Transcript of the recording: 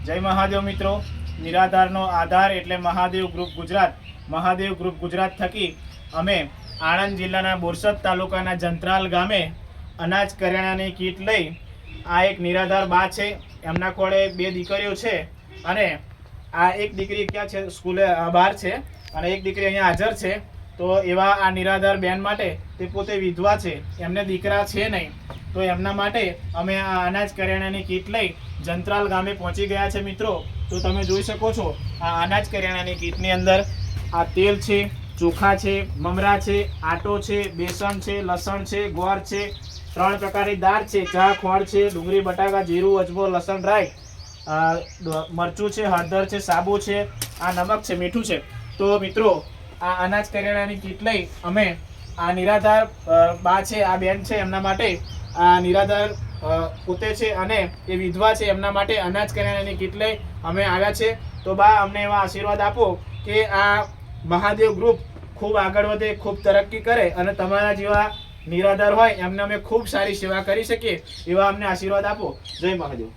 જય મહાદેવ મિત્રો। નિરાધારનો આધાર એટલે મહાદેવ ગ્રુપ ગુજરાત। મહાદેવ ગ્રુપ ગુજરાત થકી અમે આણંદ જિલ્લાના બોરસદ તાલુકાના જંત્રાલ ગામે અનાજ કરિયાણાની કીટ લઈ આ એક નિરાધાર બા છે, એમના કોળે 2 દીકરીઓ છે અને આ એક દીકરી ક્યાં છે, સ્કૂલે બહાર છે અને એક દીકરી અહીંયા હાજર છે। તો એવા આ નિરાધાર બેન માટે, તે પોતે વિધવા છે, એમને દીકરા છે નહીં, તો એમના માટે અમે આ અનાજ કરિયાણાની કીટ લઈ જંત્રાલ ગામે પહોંચી ગયા છે મિત્રો। તો તમે જોઈ શકો છો આ અનાજ કરિયાણાની કીટની અંદર આ તેલ છે, ચોખા છે, મમરા છે, આટો છે, બેસન છે, લસણ છે, ગોળ છે, 3 પ્રકારની દાળ છે, ચા, ખોળ છે, ડુંગળી, બટાકા, જીરું, અજમો, લસણ, રાઈ, મરચું છે, હળદર છે, સાબુ છે, આ નમક છે, મીઠું છે। તો મિત્રો આ અનાજ કરિયાણાની કીટ લઈ અમે આ નિરાધાર બા છે, આ બેન છે, એમના માટે આ નિરાધાર પોતે છે અને એ વિધવા છે, એમના માટે અનાજ કરિયાણાની કીટ લઈ અમે આવ્યા છે। તો બા અમને એવા આશીર્વાદ આપો કે આ મહાદેવ ગ્રુપ ખૂબ આગળ વધે, ખૂબ તરક્કી કરે અને તમારા જેવા નિરાધાર હોય એમને અમે ખૂબ સારી સેવા કરી શકીએ, એવા અમને આશીર્વાદ આપો। જય મહાદેવ।